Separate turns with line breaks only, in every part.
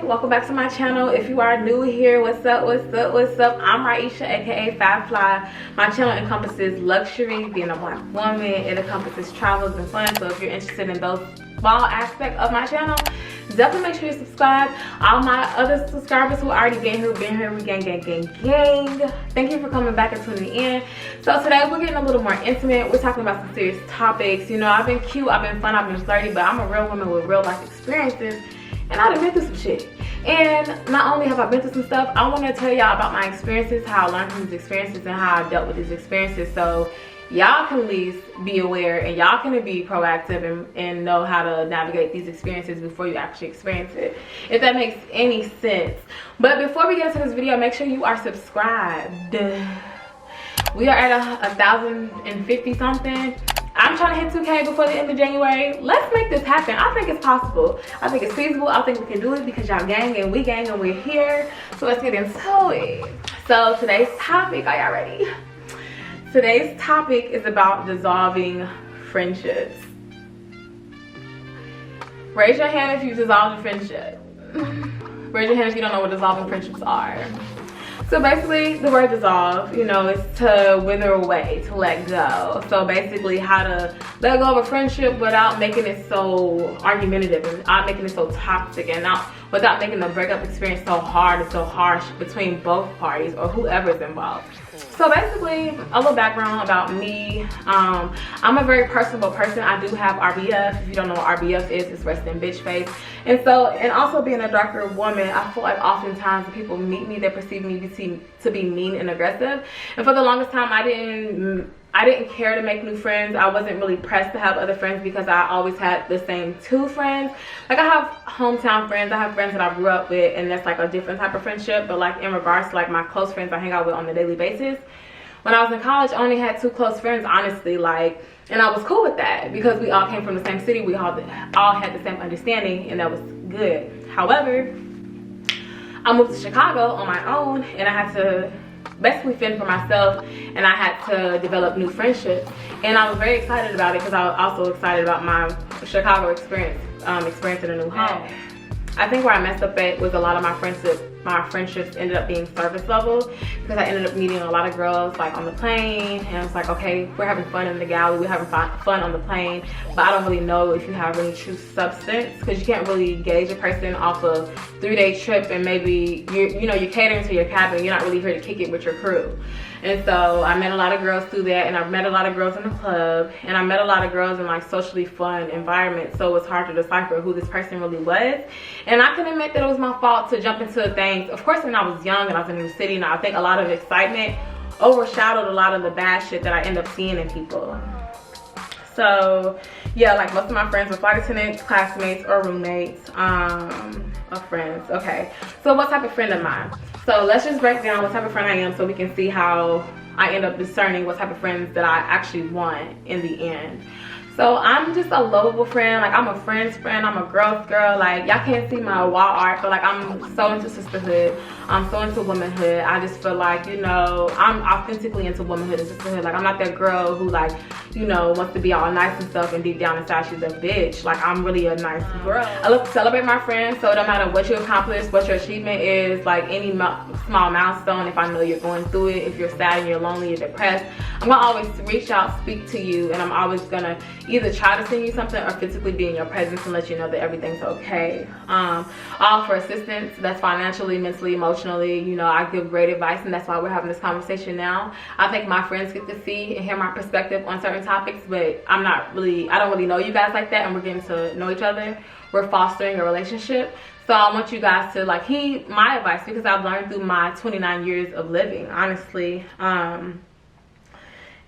morning, welcome back to my channel. If you are new here, what's up? I'm Raisha, aka Fab Fly. My channel encompasses luxury, being a black woman. It encompasses travels and fun. So if you're interested in those small aspects of my channel, definitely make sure you subscribe. All my other subscribers who already been here, we gang. Thank you for coming back and tuning in. So today we're getting a little more intimate. We're talking about some serious topics. You know, I've been cute, I've been fun, I've been flirty, but I'm a real woman with real life experiences, and I've been through some shit. And not only have I been through some stuff, I want to tell y'all about my experiences, how I learned from these experiences, and how I dealt with these experiences, so y'all can at least be aware and y'all can be proactive and know how to navigate these experiences before you actually experience it, if that makes any sense. But before we get into this video, make sure you are subscribed. We are at 1,050 something. I'm trying to hit 2K before the end of January. Let's make this happen. I think it's possible. I think it's feasible. I think we can do it because y'all gang and we gang and we're here. So let's get into it. So today's topic, are y'all ready? Today's topic is about dissolving friendships. Raise your hand if you dissolved a friendship. Raise your hand if you don't know what dissolving friendships are. So basically, the word dissolve, you know, is to wither away, to let go. So basically, how to let go of a friendship without making it so argumentative and not making it so toxic, and not without making the breakup experience so hard and so harsh between both parties or whoever's involved. So basically, a little background about me. I'm a very personable person. I do have RBF. If you don't know what RBF is, it's resting bitch face. And so, and also being a darker woman, I feel like oftentimes when people meet me, they perceive me to be mean and aggressive. And for the longest time, I didn't care to make new friends. I wasn't really pressed to have other friends because I always had the same two friends. Like, I have hometown friends, I have friends that I grew up with, and that's like a different type of friendship. But like in regards to like my close friends I hang out with on a daily basis, when I was in college, I only had two close friends, honestly, like, and I was cool with that because we all came from the same city. We all had the same understanding, and that was good. However, I moved to Chicago on my own, and I had to basically fend for myself, and I had to develop new friendships. And I was very excited about it because I was also excited about my Chicago experience, experiencing a new home. I think where I messed up at was a lot of my friendships ended up being surface level, because I ended up meeting a lot of girls like on the plane, and it's like, okay, we're having fun in the galley, we're having fun on the plane, but I don't really know if you have any true substance, because you can't really gauge a person off a 3-day trip, and maybe you're catering to your cabin, you're not really here to kick it with your crew. And so I met a lot of girls through that, and I met a lot of girls in the club, and I met a lot of girls in like socially fun environments, so it was hard to decipher who this person really was. And I can admit that it was my fault to jump into things. Of course, when I was young and I was in the city, and I think a lot of excitement overshadowed a lot of the bad shit that I end up seeing in people. So yeah, like most of my friends were flight attendants, classmates, or roommates of friends. Okay, so what type of friend am I? So let's just break down what type of friend I am so we can see how I end up discerning what type of friends that I actually want in the end. So I'm just a lovable friend. Like, I'm a friend's friend, I'm a girl's girl. Like, y'all can't see my wall art, but like, I'm so into sisterhood, I'm so into womanhood. I just feel like, you know, I'm authentically into womanhood and sisterhood. Like, I'm not that girl who, like, you know, wants to be all nice and stuff, and deep down inside she's a bitch. Like, I'm really a nice girl. I love to celebrate my friends, so no matter what you accomplish, what your achievement is, like any small milestone, if I know you're going through it, if you're sad and you're lonely, you're depressed, I'm gonna always reach out, speak to you, and I'm always gonna either try to send you something or physically be in your presence and let you know that everything's okay. All for assistance, that's financially, mentally, emotionally. You know, I give great advice, and that's why we're having this conversation now. I think my friends get to see and hear my perspective on certain topics, but I don't really know you guys like that, and we're getting to know each other. We're fostering a relationship. So I want you guys to like heed my advice, because I've learned through my 29 years of living, honestly.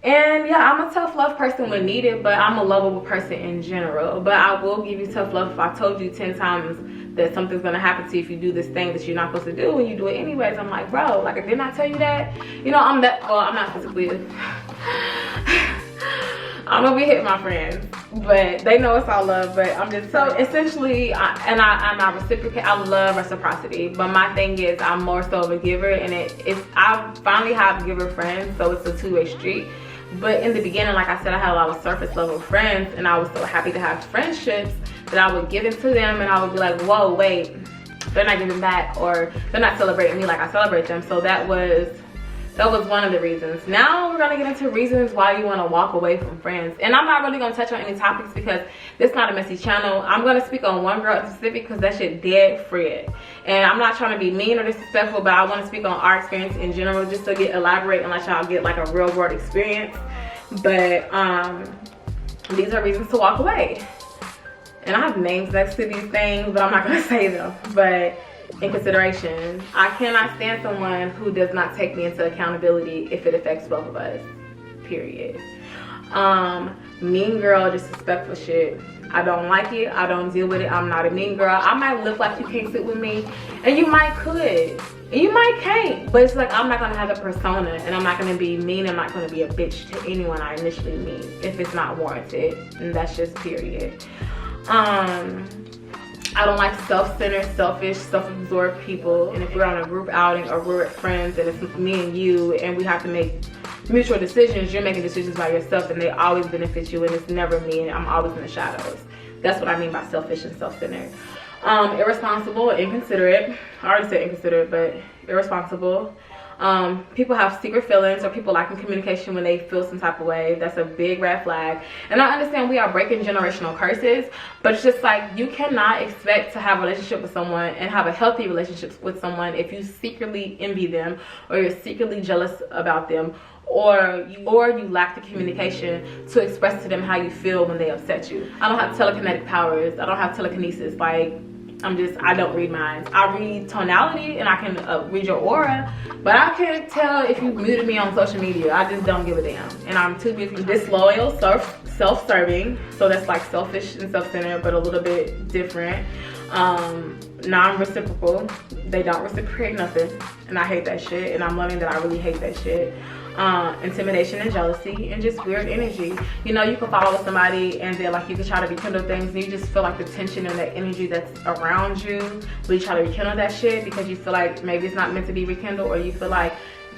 And yeah, I'm a tough love person when needed, but I'm a lovable person in general. But I will give you tough love if I told you 10 times that something's gonna happen to you if you do this thing that you're not supposed to do, and you do it anyways. I'm like, bro, like, didn't I tell you that? You know, I'm not physically I'm gonna be hitting my friends, but they know it's all love. But I'm just so essentially, I reciprocate. I love reciprocity, but my thing is I'm more so of a giver, and I finally have giver friends, so it's a two-way street. But in the beginning, like I said, I had a lot of surface level friends, and I was so happy to have friendships that I would give into them, and I would be like, whoa, wait, they're not giving back, or they're not celebrating me like I celebrate them. So that was one of the reasons. Now we're gonna get into reasons why you want to walk away from friends. And I'm not really gonna touch on any topics because this is not a messy channel. I'm gonna speak on one girl in specific because that shit dead Fred. And I'm not trying to be mean or disrespectful, but I want to speak on our experience in general, just to elaborate and let y'all get like a real world experience. But these are reasons to walk away. And I have names next to these things, but I'm not gonna say them. But in consideration, I cannot stand someone who does not take me into accountability if it affects both of us, period. Mean girl, disrespectful shit, I don't like it. I don't deal with it. I'm not a mean girl. I might look like you can't sit with me, and you might could, and you might can't, but it's like I'm not gonna have a persona, and I'm not gonna be mean. I'm not gonna be a bitch to anyone I initially meet if it's not warranted, and that's just period. I don't like self-centered, selfish, self-absorbed people. And if we're on a group outing or we're with friends and it's me and you and we have to make mutual decisions, you're making decisions by yourself and they always benefit you, and it's never me and I'm always in the shadows. That's what I mean by selfish and self-centered. Irresponsible, inconsiderate. I already said inconsiderate, but irresponsible. People have secret feelings, or people lacking communication when they feel some type of way. That's a big red flag. And I understand we are breaking generational curses, but it's just like you cannot expect to have a relationship with someone and have a healthy relationship with someone if you secretly envy them, or you're secretly jealous about them, or you lack the communication to express to them how you feel when they upset you. I don't have telekinetic powers. I don't have telekinesis. Like, I don't read minds. I read tonality and I can read your aura, but I can't tell if you muted me on social media. I just don't give a damn. And I'm too busy. Disloyal, self-serving. So that's like selfish and self-centered, but a little bit different. Non-reciprocal. They don't reciprocate nothing. And I hate that shit. And I'm learning that I really hate that shit. Intimidation and jealousy, and just weird energy. You know, you can follow somebody and then like you can try to rekindle things and you just feel like the tension and that energy that's around you, but you try to rekindle that shit because you feel like maybe it's not meant to be rekindled, or you feel like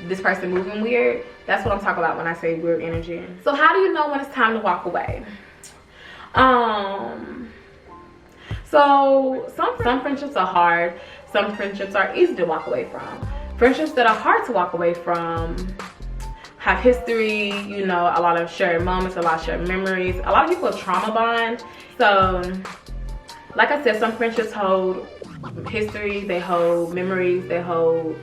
this person moving weird. That's what I'm talking about when I say weird energy. So how do you know when it's time to walk away? So some friendships are hard, some friendships are easy to walk away from. Friendships that are hard to walk away from have history, you know, a lot of shared moments, a lot of shared memories. A lot of people trauma bond. So like I said, some friendships hold history, they hold memories, they hold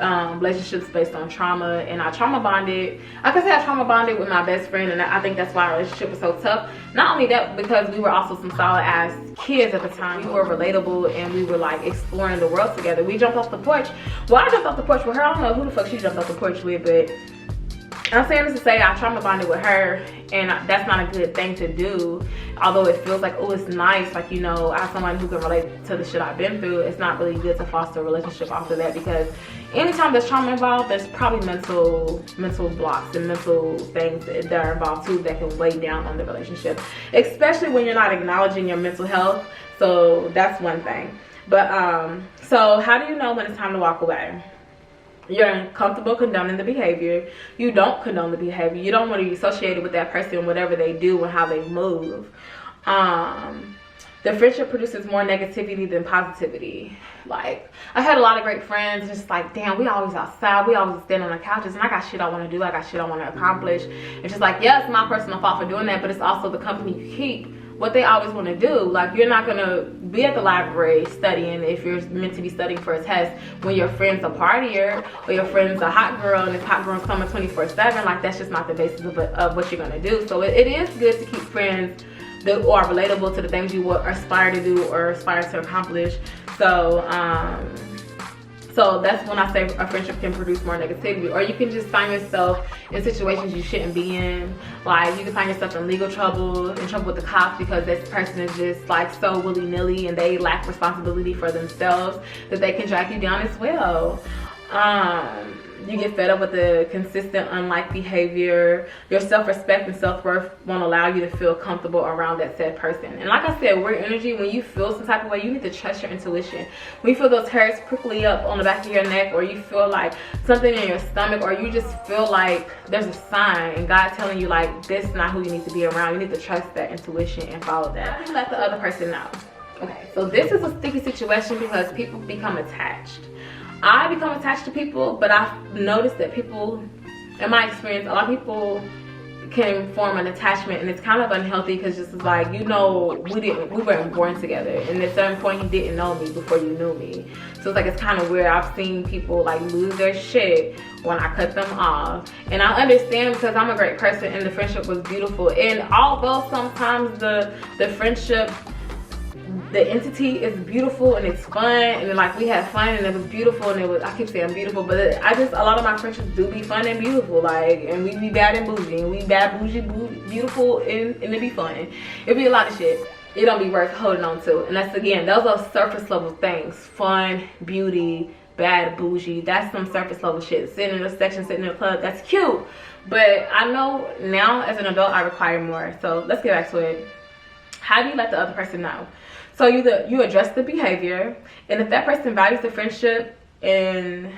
relationships based on trauma. And I trauma bonded, I can say I trauma bonded with my best friend, and I think that's why our relationship was so tough. Not only that, because we were also some solid ass kids at the time. We were relatable and we were like exploring the world together. We jumped off the porch. Well, I jumped off the porch with her. I don't know who the fuck she jumped off the porch with, but I'm saying this to say I trauma bonded with her, and that's not a good thing to do. Although it feels like, oh, it's nice, like, you know, I have someone who can relate to the shit I've been through. It's not really good to foster a relationship after that, because anytime there's trauma involved, there's probably mental blocks and mental things that are involved too that can weigh down on the relationship, especially when you're not acknowledging your mental health. So that's one thing. But so how do you know when it's time to walk away? You're uncomfortable condoning the behavior. You don't condone the behavior. You don't want to be associated with that person, whatever they do and how they move. The friendship produces more negativity than positivity. Like, I had a lot of great friends, just like, damn, we always outside, we always stand on the couches, and I got shit I want to do, I got shit I want to accomplish. It's just like, yeah, it's my personal fault for doing that, but it's also the company you keep, what they always want to do. Like, you're not gonna be at the library studying if you're meant to be studying for a test when your friend's a partier or your friend's a hot girl and this hot girl's coming 24/7. Like, that's just not the basis of what you're gonna do. So it is good to keep friends that are relatable to the things you aspire to do or aspire to accomplish. So that's when I say a friendship can produce more negativity. Or you can just find yourself in situations you shouldn't be in. Like, you can find yourself in legal trouble, in trouble with the cops, because this person is just like so willy-nilly and they lack responsibility for themselves that they can drag you down as well. You get fed up with the consistent unlike behavior. Your self-respect and self-worth won't allow you to feel comfortable around that said person. And like I said, weird energy, when you feel some type of way, you need to trust your intuition. When you feel those hairs prickly up on the back of your neck, or you feel like something in your stomach, or you just feel like there's a sign and God telling you like this is not who you need to be around, you need to trust that intuition and follow that. You let the other person know. Okay, so this is a sticky situation because people become attached. I become attached to people, but I've noticed that people, in my experience, a lot of people can form an attachment, and it's kind of unhealthy because just like, you know, we weren't born together, and at a certain point you didn't know me before you knew me. So it's like, it's kind of weird. I've seen people like lose their shit when I cut them off, and I understand because I'm a great person and the friendship was beautiful. And although sometimes the friendship, the entity is beautiful and it's fun, and like we had fun and it was beautiful, and it was, I keep saying beautiful, but a lot of my friendships do be fun and beautiful, like, and we be bad and bougie, and we bad, bougie, beautiful, and it be fun. It be a lot of shit. It don't be worth holding on to. And that's, again, those are surface level things. Fun, beauty, bad, bougie, that's some surface level shit. Sitting in a section, sitting in a club, that's cute. But I know now as an adult I require more. So let's get back to it. How do you let the other person know? So you address the behavior, and if that person values the friendship, and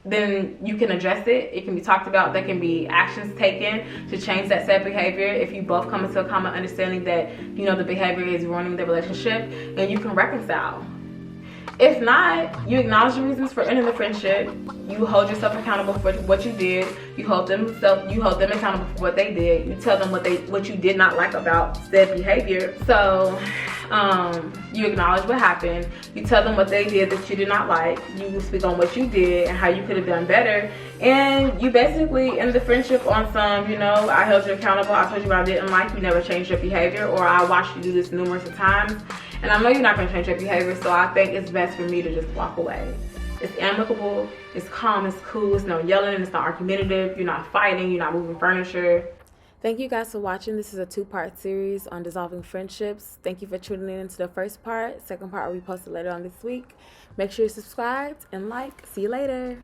then you can address it. It can be talked about. There can be actions taken to change that said behavior if you both come into a common understanding that, you know, the behavior is ruining the relationship, and you can reconcile. If not, you acknowledge the reasons for ending the friendship. You hold yourself accountable for what you did. You hold them accountable for what they did. You tell them what you did not like about said behavior. So you acknowledge what happened. You tell them what they did that you did not like. You speak on what you did and how you could have done better. And you basically end the friendship on some, you know, I held you accountable. I told you what I didn't like. You never changed your behavior, or I watched you do this numerous times. And I know you're not going to change your behavior, so I think it's best for me to just walk away. It's amicable, it's calm, it's cool, it's no yelling, it's not argumentative, you're not fighting, you're not moving furniture. Thank you guys for watching. This is a 2-part series on dissolving friendships. Thank you for tuning in to the first part. Second part will be posted later on this week. Make sure you're subscribed and like. See you later.